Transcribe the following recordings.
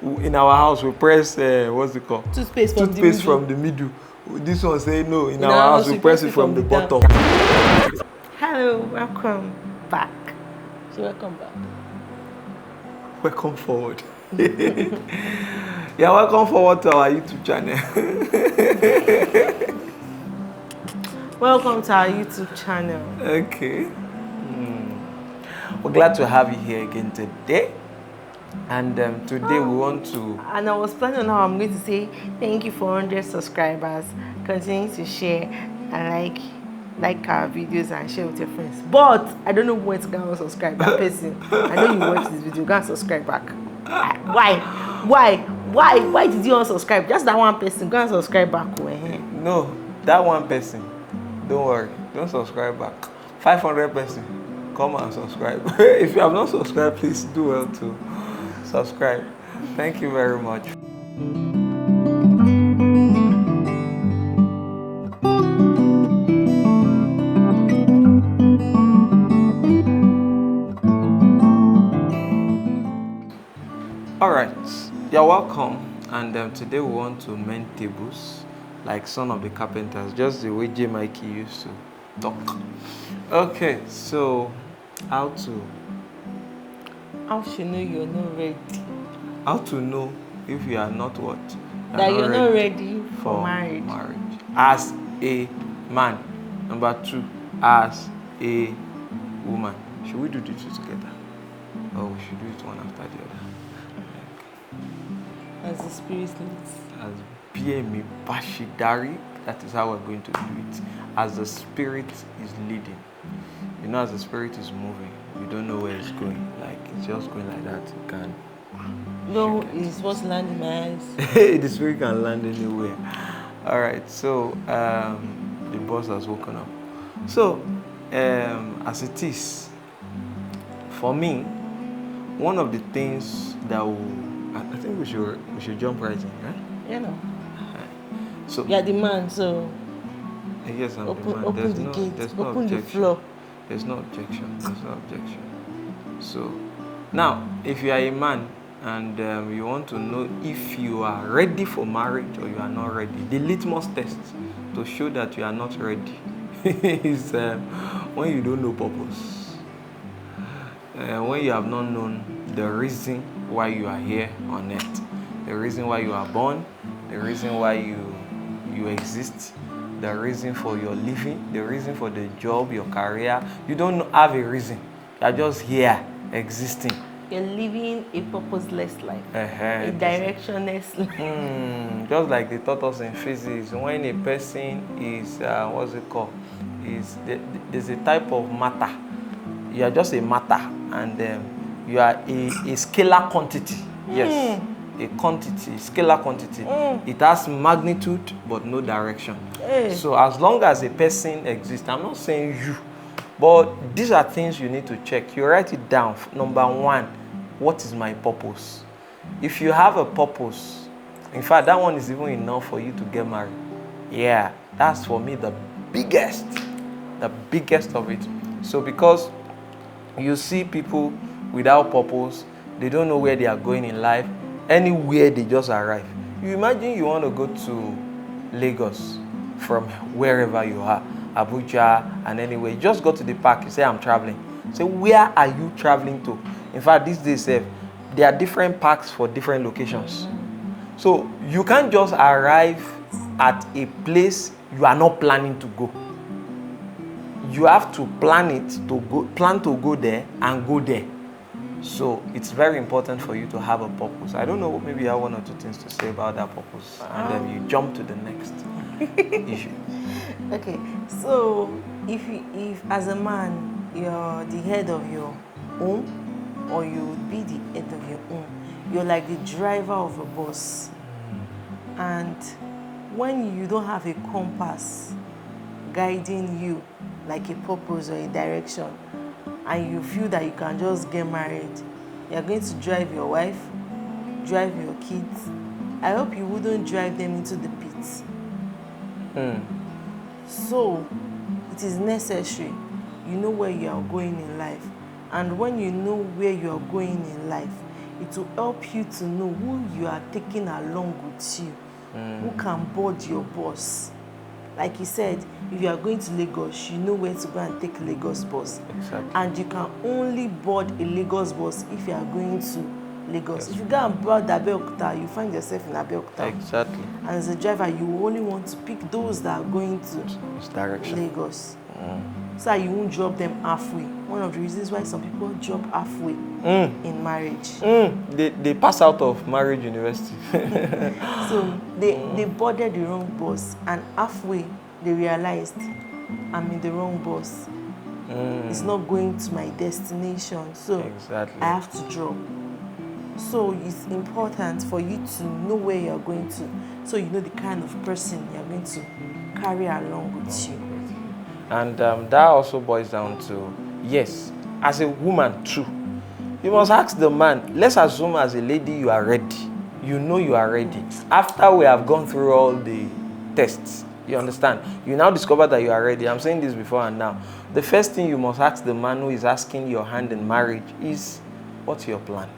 In our house, we press what's it called? Toothpaste From the middle. This one say no. In our house, we press it from the bottom. Hello, welcome back. So welcome back. Welcome forward. Yeah, welcome forward to our YouTube channel. Welcome to our YouTube channel. Okay. We're glad to have you here again today. And today we want to... And I was planning on how I'm going to say thank you for 100 subscribers. Continue to share and like our videos and share with your friends. But I don't know when to go and subscribe that person. I know you watch this video, go and subscribe back. Why did you unsubscribe? Just that one person, go and subscribe back. No, that one person, don't worry, don't subscribe back. 500 person, come and subscribe. If you have not subscribed, please do well to subscribe. Thank you very much. All right, you're welcome. And today we want to mend tables like Son of the Carpenters, just the way J. Mikey used to talk. Okay, so how to know you're not ready? How to know if you are not what? You're not ready for marriage. As a man. Number 2, as a woman. Should we do the two together? Or we should do it one after the other? As the spirit leads. As BME Bashidari, that is how we're going to do it. As the spirit is leading. You know, as the spirit is moving, you don't know where it's going. Like, it's just going like that. You can... No, it's supposed to land in my eyes. The spirit can land anywhere. All right, so the boss has woken up. So, as it is, for me, one of the things that will... I think we should jump right in, right? You know. So you're the man, so yes, I'm open, the man. Open the gate, open the floor. There's no objection. So now, if you are a man and you want to know if you are ready for marriage or you are not ready, the litmus test to show that you are not ready is when you don't know purpose. When you have not known the reason why you are here on earth, the reason why you are born, the reason why you exist, the reason for your living, the reason for the job, your career. You don't have a reason. You are just here existing. You're living a purposeless life, a directionless life. Just like they taught us in physics, when a person is, there's a type of matter. You are just a matter, and you are a scalar quantity. Yes, a quantity, scalar quantity. It has magnitude but no direction. So as long as a person exists, I'm not saying you, but these are things you need to check. You write it down. Number 1, what is my purpose? If you have a purpose, in fact, that one is even enough for you to get married. Yeah, that's for me the biggest of it. So because you see people without purpose, they don't know where they are going in life. Anywhere they just arrive. You imagine you want to go to Lagos from wherever you are, Abuja and anywhere. You just go to the park, you say, I'm traveling. Say, where are you traveling to? In fact, these days, there are different parks for different locations. So you can't just arrive at a place you are not planning to go. You have to plan to go there and go there. So it's very important for you to have a purpose. I don't know, maybe you have 1 or 2 things to say about that purpose, and then you jump to the next issue. Okay, so if as a man you're the head of your home, or you would be the head of your home, you're like the driver of a bus. And when you don't have a compass guiding you, like a purpose or a direction, and you feel that you can just get married, you're going to drive your wife, drive your kids. I hope you wouldn't drive them into the pit. So it is necessary you know where you are going in life, and when you know where you are going in life, It will help you to know who you are taking along with you, who can board your bus. Like he said, if you are going to Lagos, you know where to go and take Lagos bus. Exactly. And you can only board a Lagos bus if you are going to Lagos. Yes. If you go and board Abeokuta, you find yourself in Abeokuta. Exactly. And as a driver, you only want to pick those that are going to This direction. Lagos. So that you won't drop them halfway. One of the reasons why some people drop halfway in marriage. They pass out of marriage university. So they boarded the wrong bus, and halfway they realized I'm in the wrong bus. It's not going to my destination. So Exactly. I have to drop. So it's important for you to know where you're going to, so you know the kind of person you're going to carry along with you. And that also boils down to, yes, as a woman too, you must ask the man. Let's assume as a lady you are ready. You know you are ready. After we have gone through all the tests, you understand? You now discover that you are ready. I'm saying this before and now. The first thing you must ask the man who is asking your hand in marriage is, what's your plan?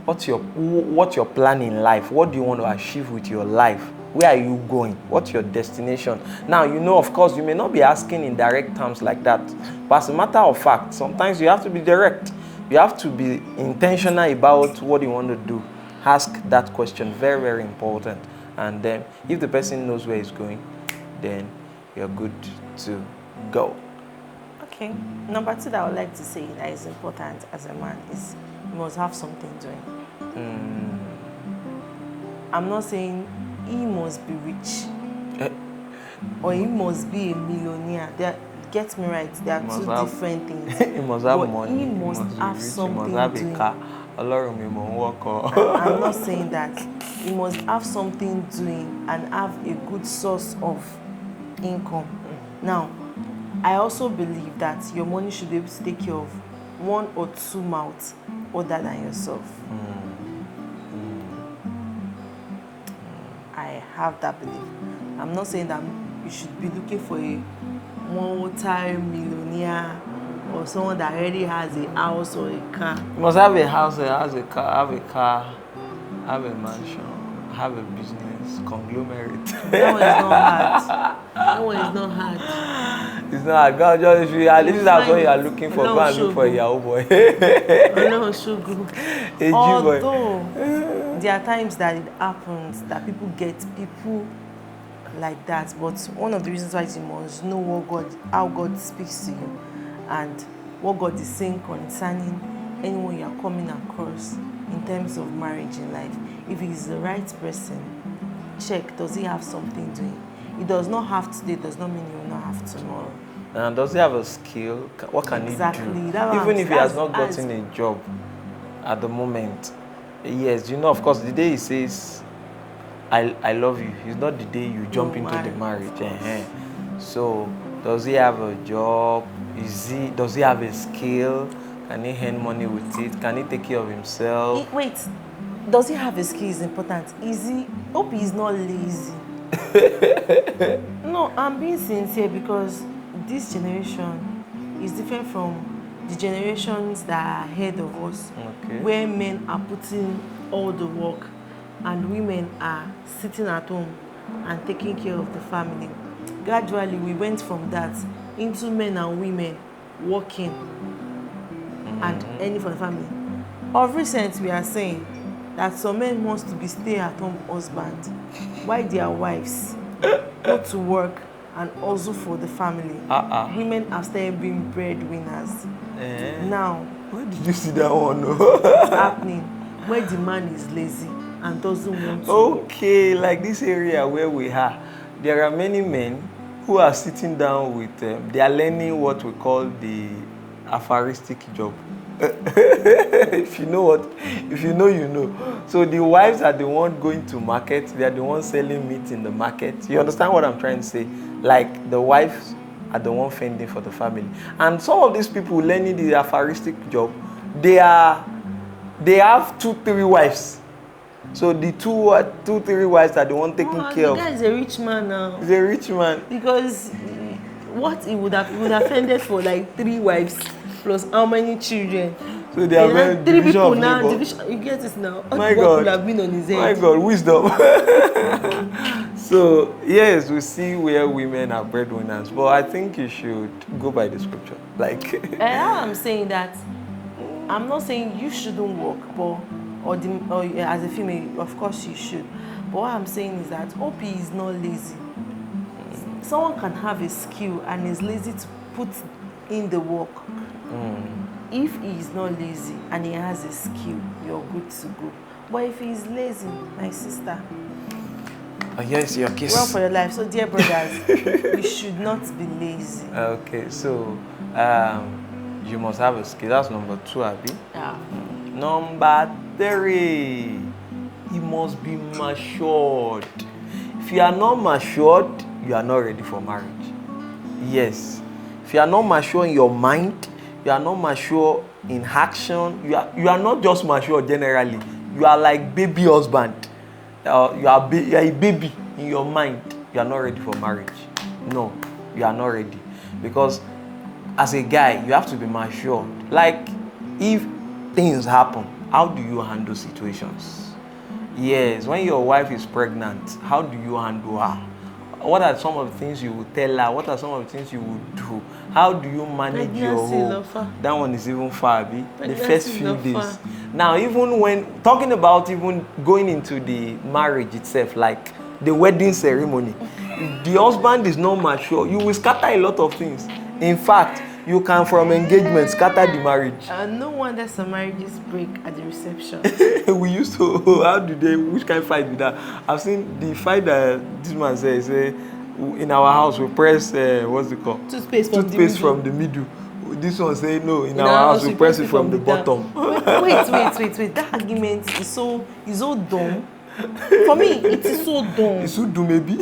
What's your plan in life? What do you want to achieve with your life? Where are you going? What's your destination? Now, you know, of course, you may not be asking in direct terms like that. But as a matter of fact, sometimes you have to be direct. You have to be intentional about what you want to do. Ask that question. Very, very important. And then, if the person knows where he's going, then you're good to go. Okay. Number 2 that I would like to say that is important as a man is you must have something doing. I'm not saying he must be rich or he must be a millionaire. Get me right, there are two different things. He must have but money. He must have something He must have doing. a car. I'm not saying that. He must have something doing and have a good source of income. Now, I also believe that your money should be able to take care of 1 or 2 mouths other than yourself. I have that belief. I'm not saying that you should be looking for a multi-millionaire or someone that already has a house or a car. You must have a house, have a car, have a mansion, have a business, conglomerate. That one is not hard. That one is not hard. It's not hard. God, just if you at least that's what you are looking for, go and look for a Yahoo boy. Although there are times that it happens that people get people like that, but one of the reasons why you must know how God speaks to you and what God is saying concerning anyone you are coming across in terms of marriage in life. If he is the right person, check, does he have something doing? He does not have today, does not mean he will not have tomorrow. And does he have a skill? What can he do? Even if he has not gotten a job at the moment. Yes, you know, of course, the day he says, I love you, it's not the day you jump into the marriage. So, does he have a job? Does he have a skill? Can he earn money with it? Can he take care of himself? Wait, does he have a skill is important. Hope he's not lazy. No, I'm being sincere because this generation is different from the generations that are ahead of us, where men are putting all the work and women are sitting at home and taking care of the family. Gradually, we went from that into men and women working and earning for the family. Of recent, we are saying that some men want to be stay-at-home husband, while their wives go to work and also for the family. Women have started being breadwinners. Now, where did you see that one? It's happening where the man is lazy and doesn't want to. Okay, like this area where we are, there are many men who are sitting down with they are learning what we call the aphoristic job. If you know, you know. So the wives are the ones going to market, they are the ones selling meat in the market. You understand what I'm trying to say? Like the wives are the ones fending for the family. And some of these people learning the aphoristic job, they have 2-3 wives. So the two, 3 wives are the one taking care of. The guy is a rich man now. He's a rich man. Because what he would have fended for like 3 wives. plus how many children? So they are very Three division people of now. labor. Division. You get it now. My What God. could have been on his head? My God, wisdom. So, yes, we see where women are breadwinners, but I think you should go by the scripture. Like, And I'm saying that I'm not saying you shouldn't work, but or as a female, of course you should. But what I'm saying is that OP is not lazy. Someone can have a skill and is lazy to put in the work. If he is not lazy and he has a skill, you're good to go. But if he is lazy, my sister, yes, your kiss. run for your life. So, dear brothers, you should not be lazy. Okay, so you must have a skill. That's number 2, Abby. Yeah. Number 3, he must be matured. If you are not matured, you are not ready for marriage. Yes. If you are not mature in your mind, you are not mature in action, you are not just mature generally. You are like baby husband. You are a baby in your mind. You are not ready for marriage. No, you are not ready. Because as a guy, you have to be mature. Like, if things happen, how do you handle situations? Yes, when your wife is pregnant, how do you handle her? What are some of the things you would tell her? What are some of the things you would do? How do you manage your home? That one is even far, the first few days. Now, even when talking about even going into the marriage itself, like the wedding ceremony, if the husband is not mature, you will scatter a lot of things. In fact, you can from engagement scatter the marriage. No wonder some marriages break at the reception. We used to, which kind of fight with that? I've seen the fight that this man says, in our house we press, what's it called? Toothpaste from the middle. This one say no, in our house we press it from the bottom. Wait. That argument is so dumb. For me, it is so dumb. It's so dumb, maybe.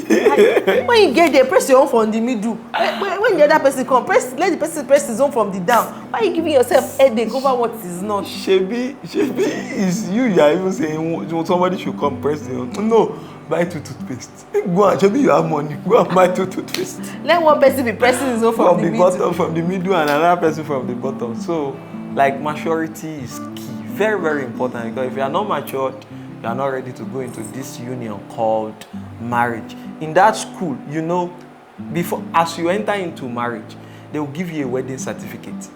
When you get there, press your own from the middle. When the other person come, let the person press his own from the down. Why are you giving yourself headache over what is not? Shebi is you are even saying somebody should come press the own. No, buy 2 toothpaste. Go on, Shebi, you have money. Go and buy 2 toothpaste. Let one person be pressing his own from the middle. Bottom, from the middle, and another person from the bottom. So, like, maturity is key. Very, very important, because if you are not matured, you are not ready to go into this union called marriage. In that school, before, as you enter into marriage, they will give you a wedding certificate.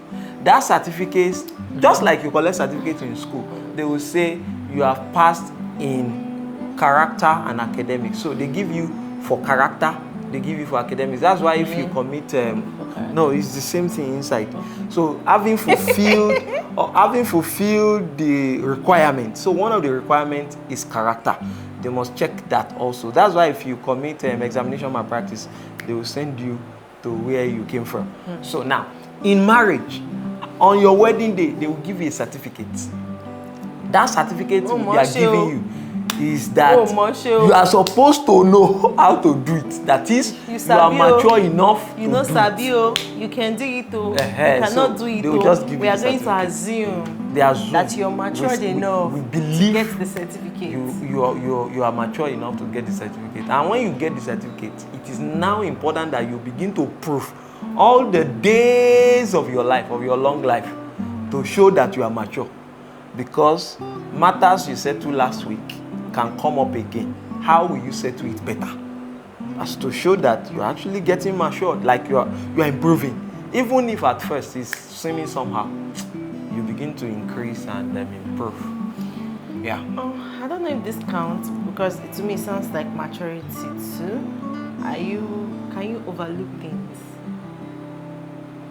That certificate, just like you collect certificate in school, they will say you have passed in character and academics. So they give you for character, they give you for academics. That's why if you commit, no, it's the same thing inside. So having fulfilled the requirement. So one of the requirements is character. They must check that also. That's why if you commit examination malpractice, they will send you to where you came from. So now, in marriage, on your wedding day, they will give you a certificate. That certificate they are giving you is that you are supposed to know how to do it. That is, you are mature enough to do it. You can do it. You so cannot do it. They will just give we you are the going certificate. to assume that you're matured enough we believe to get the certificate. You are mature enough to get the certificate. And when you get the certificate, it is now important that you begin to prove all the days of your life, of your long life, to show that you are mature. Because matters you settled last week can come up again. How will you settle it better? As to show that you're actually getting matured, like you are improving. Even if at first it's seeming somehow, you begin to increase and improve. Yeah. I don't know if this counts, because to me it sounds like maturity too. Can you overlook things?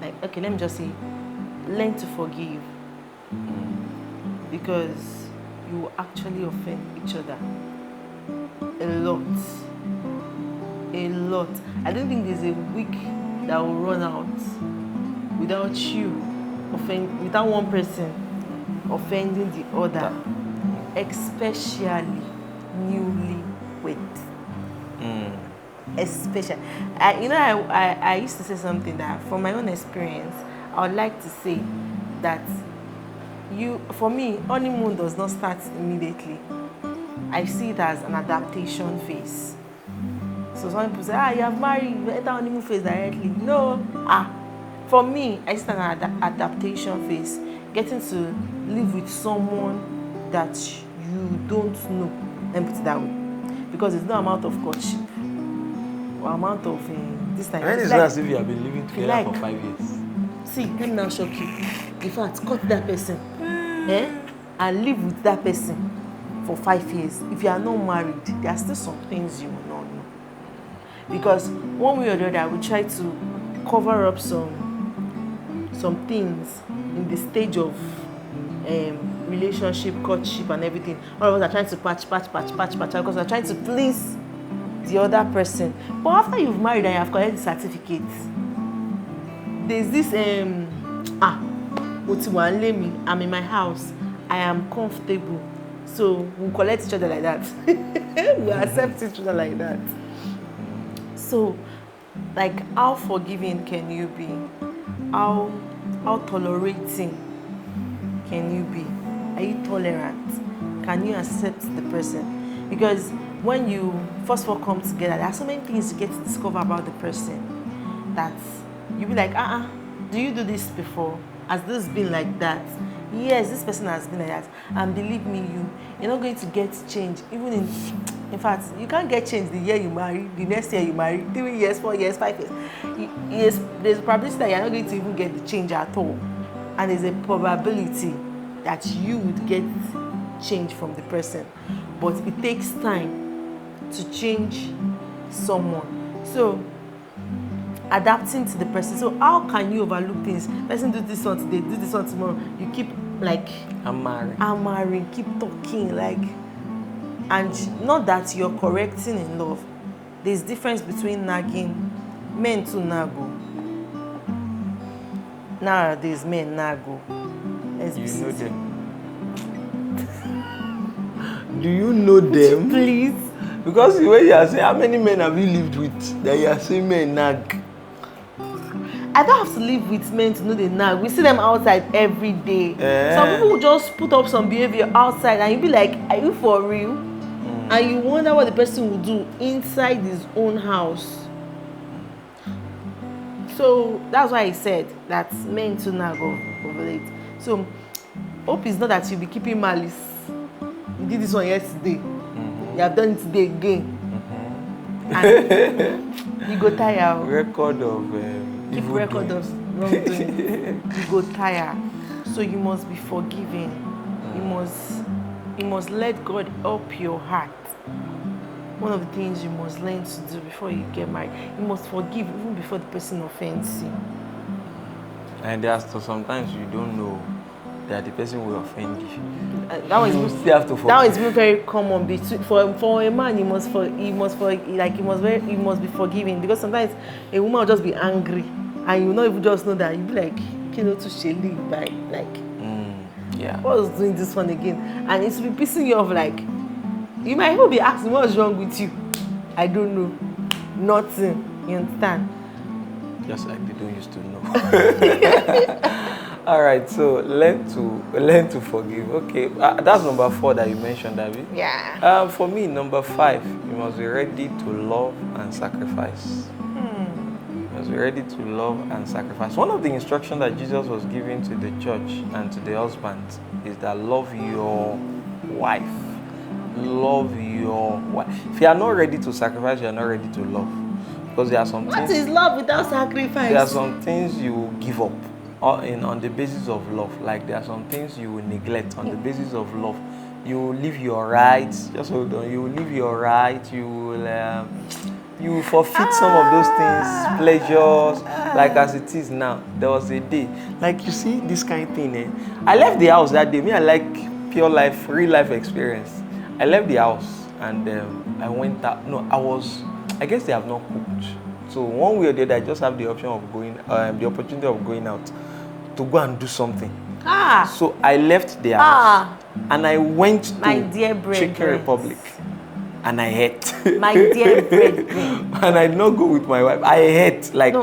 Like, okay, let me just say, learn to forgive. Because you actually offend each other a lot. I don't think there's a week that will run out without without one person offending the other, especially newlywed. Especially, I used to say something that, from my own experience, I would like to say that for me, honeymoon does not start immediately. I see it as an adaptation phase. So some people say, you have married, you enter honeymoon phase directly. No. for me, I still an adaptation phase. Getting to live with someone that you don't know. Let me put it that way. Because it's no amount of courtship or amount of this time. And it's like, not as if you have been living together for 5 years. See, let me now shock you. In fact, cut that person and live with that person for 5 years. If you are not married, there are still some things you will not know. Because one way or the other, we try to cover up some things in the stage of relationship, courtship, and everything. All of us are trying to patch because we're trying to please the other person. But after you've married and you have collected the certificate, there's this I'm in my house, I am comfortable, so we'll collect each other like that. We accept each other like that. So, like, how forgiving can you be? How tolerating can you be? Are you tolerant? Can you accept the person? Because when you first of all come together, there are so many things you get to discover about the person that you be like, do you do this before? Has this been like that? Yes, this person has been like that. And believe me, you're not going to get change. Even in fact, you can't get change the year you marry, the next year you marry, 3 years, 4 years, 5 years. There's a probability that you're not going to even get the change at all. And there's a probability that you would get change from the person. But it takes time to change someone. So, adapting to the person. So how can you overlook things? Person do this one today, do this one tomorrow. You keep like I'm marrying, keep talking like, and not that you're correcting in love. There's difference between nagging. Men too nago. Nowadays men nago. You know them. Do you know them? Please. Because the way you are saying, how many men have you lived with that you are saying men nag? I don't have to live with men to know they nag. We see them outside every day. Some people will just put up some behavior outside and you be like, are you for real? And you wonder what the person will do inside his own house. So that's why I said that men too nag ovulate. So hope is not that you'll be keeping malice. You did this one yesterday. You have done it today again. And you go tired. Record of keep record of wrongdoing. You go tired. So you must be forgiving. You must let God help your heart. One of the things you must learn to do before you get married, you must forgive even before the person offends you. And there's sometimes you don't know that the person will offend you. That one you still have to forgive. That one is very common between for a man. He must be forgiving, because sometimes a woman will just be angry and you will not even just know that. You be like, to Shelly by like, what was doing this one again? And it's be pissing you off. Like, you might even be asking, what's wrong with you? I don't know, nothing. You understand? Just like they don't used to know. All right, so learn to forgive. Okay, that's number 4 that you mentioned, Abby. Yeah. For me, number 5, you must be ready to love and sacrifice. You must be ready to love and sacrifice. One of the instructions that Jesus was giving to the church and to the husband is that love your wife. Love your wife. If you are not ready to sacrifice, you are not ready to love. Because there are some things. What is love without sacrifice? There are some things you will give up on the basis of love. Like there are some things you will neglect on the basis of love. You will leave your rights. Just hold on. You will leave your rights. You will forfeit some of those things, pleasures, like as it is now. There was a day, like you see this kind of thing. I left the house that day. Me, I like pure life, real life experience. I left the house and I went out. No, I guess they have not cooked. So one way or the other, I just have the option of going, the opportunity of going out to go and do something. So I left the house and I went to Chicken Republic and I ate. My dear bread. And I did not go with my wife. I ate like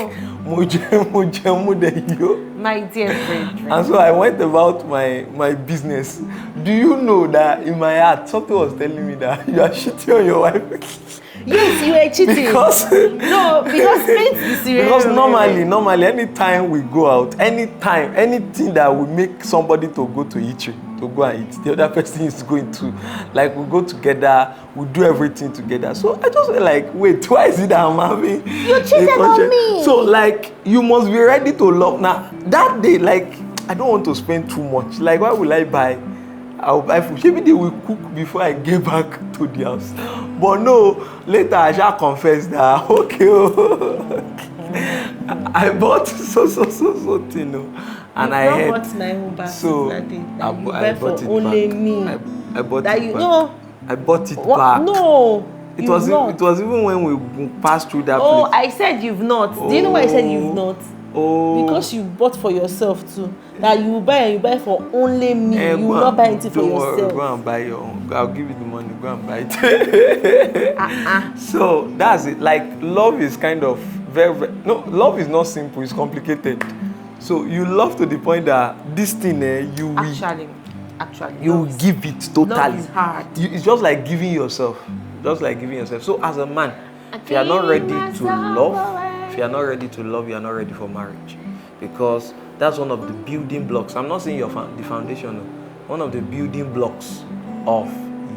My dear bread. And so I went about my business. Do you know that in my heart, something was telling me that you are shitting on your wife? Yes, you were cheating. Because no, because paint the scenario. because normally, anytime we go out, anything that will make somebody to go to eat, to go and eat, the other person is going to, like, we go together, we do everything together. So I just feel like, wait, why is it that I'm having You cheated on me. So like, you must be ready to love. Now that day, like, I don't want to spend too much. Like, why will I buy? I'll buy food. Maybe they will cook before I get back to the house. But no, later I shall confess that, okay, I bought so thing, and I had. Bought my own back So that day. I That bought for it only back. me. I bought That it you back. no. I bought it What? back. No. It you've was not. it was even when we passed through that Oh, place. I said you've not. Do you know why I said you've not? Oh. Because you bought for yourself too. That you buy and you buy for only me. You will go not and- buy anything for don't worry, yourself. go and buy your own. I'll give you the money. Go and buy it. So that's it. Like, love is kind of very no. Love is not simple. It's complicated. So you love to the point that this thing, you will Actually, you love will is- give it totally. Love is hard. It's just like giving yourself. So as a man, if you are not ready to love, if you are not ready to love, you are not ready for marriage, because that's one of the building blocks. I'm not saying the foundation. No. One of the building blocks of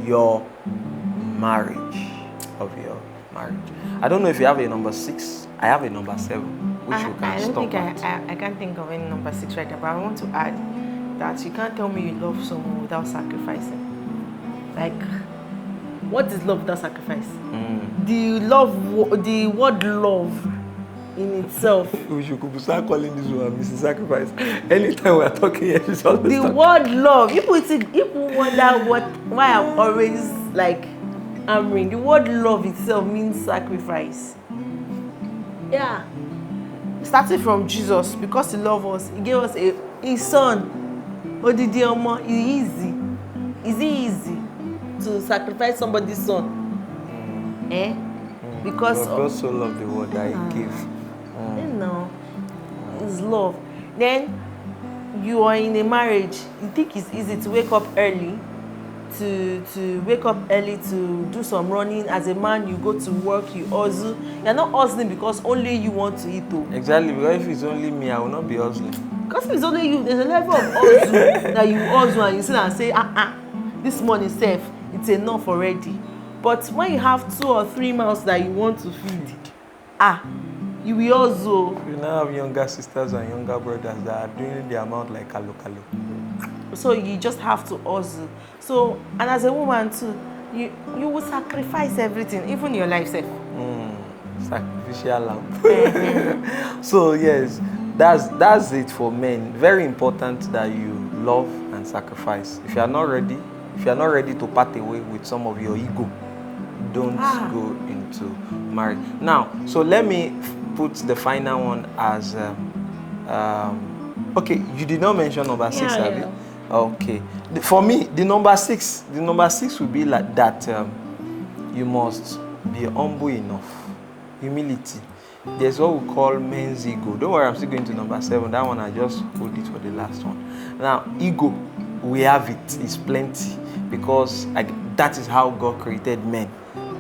your marriage. I don't know if you have a number 6. I have a number 7, which you can I don't stop think at. I can't think of any number 6 right now, but I want to add that you can't tell me you love someone without sacrificing. Like, what is love without sacrifice? The word love in itself. We should start calling this one Mrs. Sacrifice. Anytime we are talking here, she's always The talking. word love. People wonder why I'm always like hammering. The word love itself means sacrifice. Yeah. Starting from Jesus, because he loved us, he gave us his son. Odidi Omo, is it easy to sacrifice somebody's son? Because God so loved the world that he gave. you know, it's love. Then you are in a marriage. You think it's easy to wake up early, to do some running. As a man, you go to work, you hustle. You're not hustling because only you want to eat. Exactly, because if it's only me, I will not be hustling. Because if it's only you, there's a level of hustle that you hustle and you sit and say, this money safe, it's enough already. But when you have 2 or 3 mouths that you want to feed, you will also. You now have younger sisters and younger brothers that are doing the amount like kalo. So you just have to hustle. So, and as a woman too, you will sacrifice everything, even your life self. Sacrificial lamb. So yes, that's it for men. Very important that you love and sacrifice. If you are not ready to part away with some of your ego, don't go into marriage. Now, so let me put the final one as okay, you did not mention number 6, have you? Okay. For me, the number 6 will be like that. You must be humble enough. Humility. There's what we call men's ego. Don't worry, I'm still going to number 7. That one I just hold it for the last one. Now, ego, we have it. It's plenty, because that is how God created men,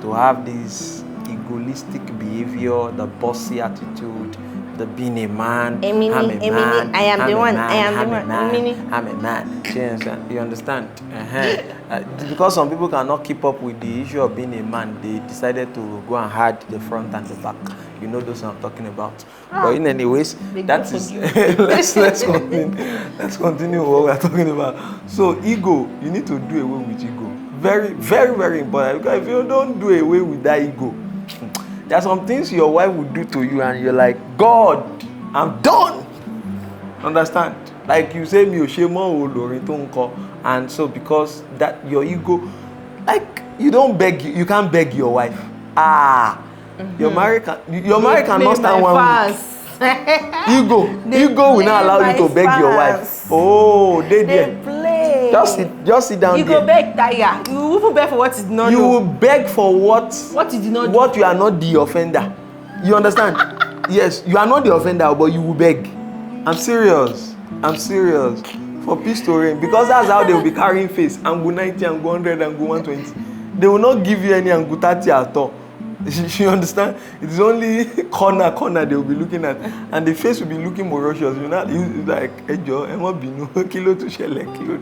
to have this egoistic behavior, the bossy attitude, the being a man. I'm a man. I am the one. I'm a man. You understand? Because some people cannot keep up with the issue of being a man, they decided to go and hide the front and the back. You know those I'm talking about. But in any ways, that is let's continue what we're talking about. So ego, you need to do away with ego. Very, very, very important. Because if you don't do away with that ego, there are some things your wife will do to you and you're like, God, I'm done. Understand? Like you say, and so because that your ego, like you can't beg your wife. Your marriage cannot stand one week. Ego will not allow you to beg your wife. Oh, they play. Just sit down you there. You go beg tire. You will beg for what you did not You know. will beg for what you did not what do. You are not the offender. You understand? Yes, you are not the offender, but you will beg. I'm serious. For peace to reign, because that's how they will be carrying face. Angu 90, Angu 100, Angu 120. They will not give you any Angu 30 at all. You understand? It's only corner they will be looking at, and the face will be looking ferocious. You know, it's like, Ejo, kilo to shele, kilo.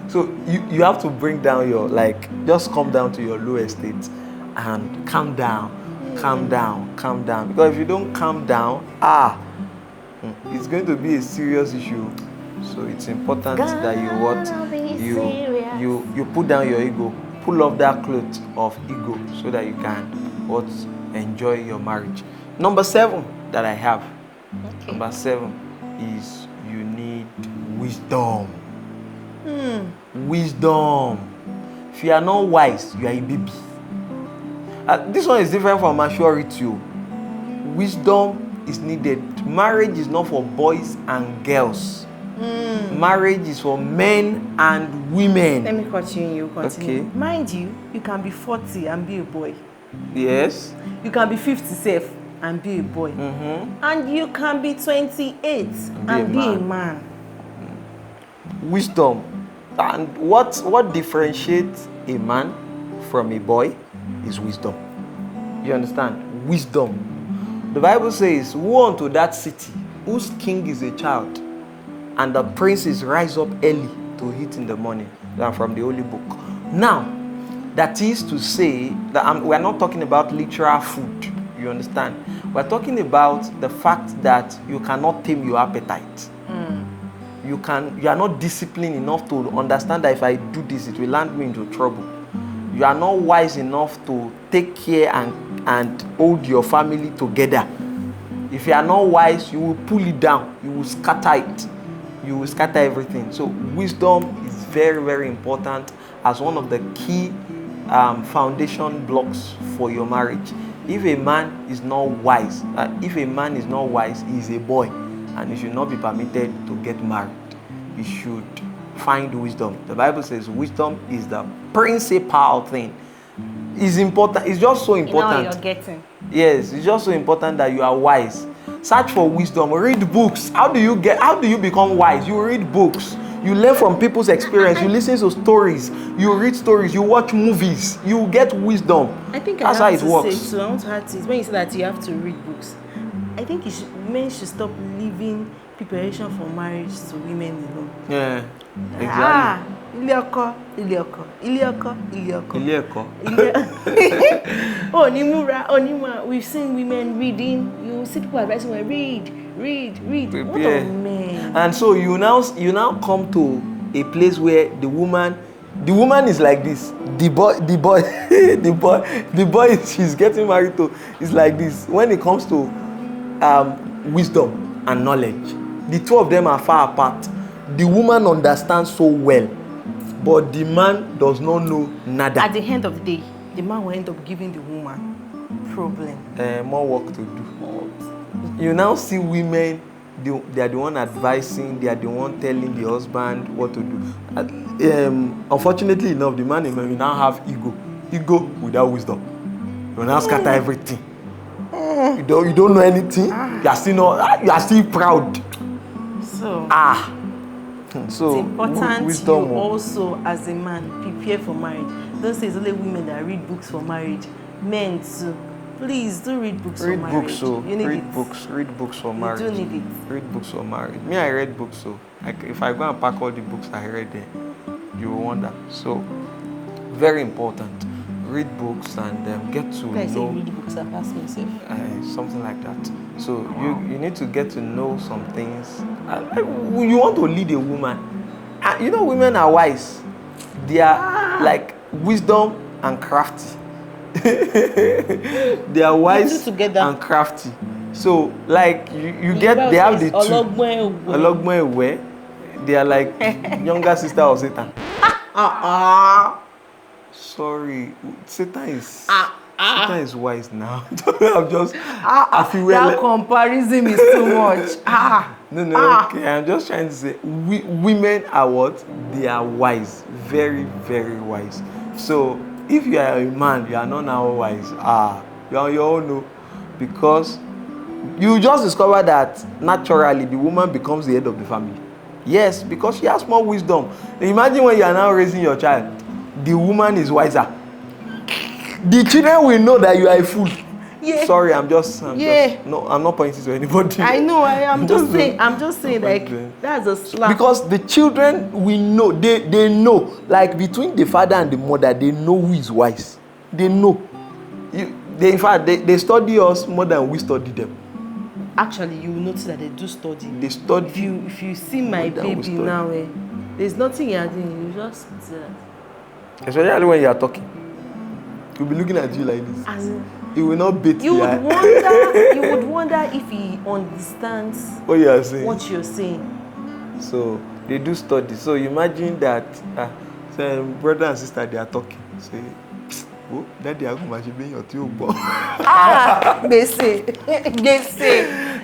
So you have to bring down your, like, just come down to your low estate and calm down. Because if you don't calm down, it's going to be a serious issue. So it's important that you put down your ego, pull off that cloth of ego, so that you can enjoy your marriage. Number 7 that I have. Okay. Number 7 is you need wisdom. Wisdom. If you are not wise, you are a baby. This one is different from maturity. Wisdom is needed. Marriage is not for boys and girls. Marriage is for men and women. Let me continue. Okay. Mind you, you can be 40 and be a boy. Yes. You can be 57 and be a boy. And you can be 28 and be a man. Wisdom. And what differentiates a man from a boy is wisdom. You understand? Wisdom. The Bible says, woe unto that city whose king is a child, and the princes rise up early to eat in the morning. That's from the Holy Book. Now, that is to say that we're not talking about literal food. You understand? We're talking about the fact that you cannot tame your appetite. You are not disciplined enough to understand that if I do this, it will land me into trouble. You are not wise enough to take care and hold your family together. If you are not wise, you will pull it down. You will scatter it. You will scatter everything. So wisdom is very, very important as one of the key foundation blocks for your marriage. If a man is not wise, he is a boy, and he should not be permitted to get married. He should find wisdom. The Bible says wisdom is the principal thing. It's important. It's just so important. You know what you're getting. Yes, it's just so important that you are wise. Search for wisdom. Read books. How do you become wise? You read books. You learn from people's experience. You listen to stories. You read stories. You watch movies. You get wisdom. I think that's how it works. Say, so I want to add to it. When you say that you have to read books, I think men should stop leaving preparation for marriage to women alone. Yeah, exactly. We've seen women reading. You see people advising women, read. Prepare. What a man. And so you now come to a place where the woman is like this. The boy she's getting married to is like this. When it comes to wisdom and knowledge, the two of them are far apart. The woman understands so well, but the man does not know nada. At the end of the day, the man will end up giving the woman problem. More work to do. You now see women, they are the one advising, they are the one telling the husband what to do. Unfortunately enough, the man will now have ego without wisdom. You will now scatter everything. You don't know anything. You are still proud. So it's important wisdom you also, as a man, prepare for marriage. Don't say it's only women that read books for marriage. Men too. Please do read books for marriage. Read books for marriage. You do need it. Read books for marriage. Me, I read books, so if I go and pack all the books I read there, you will wonder. So very important. Read books and get to know. Read books and pass myself. Something like that. So you need to get to know some things. You want to lead a woman. You know, women are wise. They are like wisdom and crafty. They are wise and crafty. So like they have the two. They are like younger sister of Satan. Sorry, Satan is wise now. I feel that comparison is too much. No. Okay, I'm just trying to say women are what? They are wise, very, very wise. So if you are a man, you are not now wise. You are on your own, no, because you just discover that naturally the woman becomes the head of the family. Yes, because she has more wisdom. Imagine when you are now raising your child, the woman is wiser. The children will know that you are a fool. Yeah. Sorry, I'm just Yeah. no, I'm not pointing to anybody. I know. I'm just saying. Like pointing. that's a slap. Because the children, we know, they know, like between the father and the mother, they know who is wise. They know. In fact, they study us more than we study them. Actually, you will notice that they do study. They study. If you see my baby now, there's nothing you are doing. You just sit there. Especially when you are talking, he'll be looking at you like this. He will not bait You the would wonder. You would wonder if he understands what you are saying. What you're saying. So they do study. So imagine that, say, brother and sister, they are talking. Say, oh, daddy, I'm going to be your tube. They say.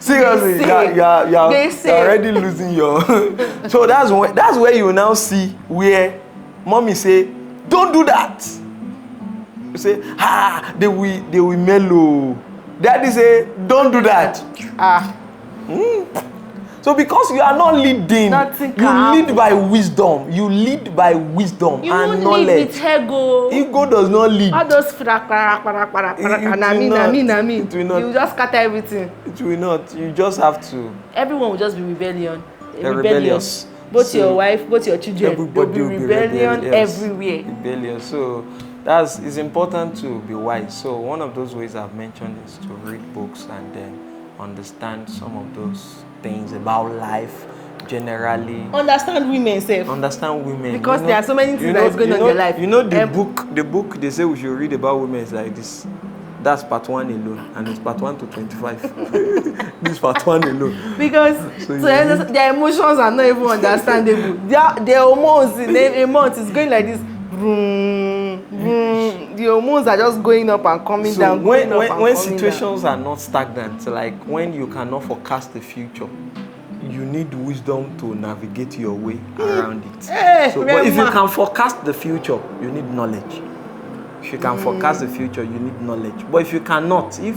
Seriously, you're already losing your. So that's where you now see where mommy say, don't do that. You say, they will mellow. Daddy say, don't do that. So because you are not leading, you lead by wisdom. You lead by wisdom and knowledge. You lead with ego. Ego does not lead. All those it will not. You just scatter everything. It will not. You just have to. Everyone will just be rebellious. Both your wife, both your children. Everybody will be rebellious everywhere. Rebellious. So it's important to be wise. So one of those ways I've mentioned is to read books and then understand some of those things about life generally. Understand women, because there are so many things that is going on in your life. You know the book they say we should read about women is like this. That's part 1 alone, and it's part 1 to 25. This part 1 alone. Because their emotions are not even understandable. Their hormones in a month is going like this. The hormones are just going up and coming down. When situations are not stagnant, like when you cannot forecast the future, you need wisdom to navigate your way around it. But if you can forecast the future, you need knowledge. If you can forecast the future, you need knowledge. But if you cannot, you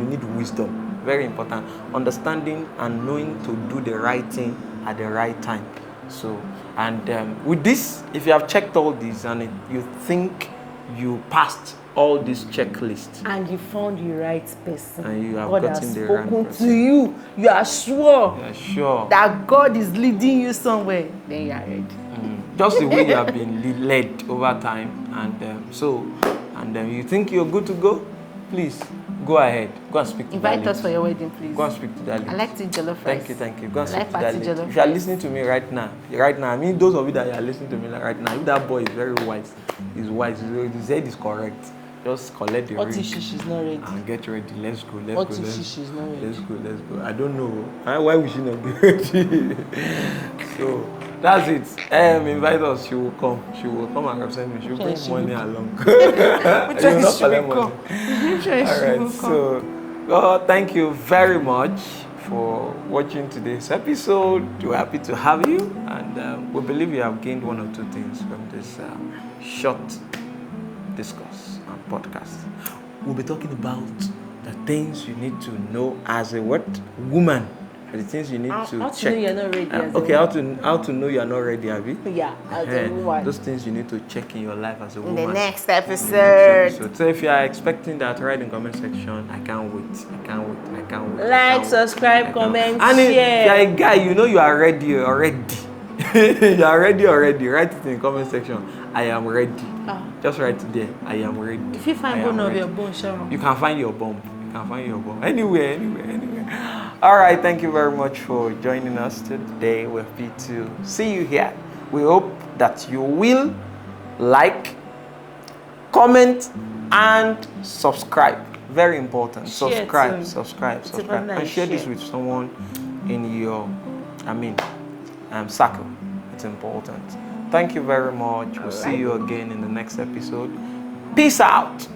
need wisdom. Very important. Understanding and knowing to do the right thing at the right time. So, and with this, if you have checked all these and you think you passed all these checklists and you found the right person, and you have God gotten has the right spoken person to you, you are sure that God is leading you somewhere, then you are ready. Just the way you have been led over time, and you think you're good to go, please go ahead. Go and speak to Invite us for your wedding, please. Go and speak to that lady. I like to eat jollof rice. Thank you. Go and speak to that lady. If you are listening to me right now, I mean those of you that are listening to me right now, if that boy is very wise, his head is correct. Just collect the ring. What if she's not ready? And get ready. Let's go. What if she's not ready? Let's go. I don't know. Why would she not be ready? So that's it. Invite us. She will come and represent me. She will bring money along. Which one not she collect will money. come? All right. So, thank you very much for watching today's episode. We're happy to have you, and we believe you have gained one or two things from this short discourse and podcast. We'll be talking about the things you need to know as a woman. The things you need to how check. To know you're not ready as okay, a woman. how to know you're not ready, Abby? Yeah, as a woman. Those things you need to check in your life as a woman. In the next episode. So if you are expecting that, write in the comment section. I can't wait. Like, subscribe, comment, and share. If you are a guy, you know you are ready already. You are ready already. Write it in the comment section. I am ready. Just write it there. I am ready. If you find one of your bone, Sharon. You can find your bomb. Anywhere. All right, thank you very much for joining us today. We're happy to see you here. We hope that you will like, comment, and subscribe. Very important. Subscribe. And share this with someone in your, circle. It's important. Thank you very much. We'll see you again in the next episode. Peace out.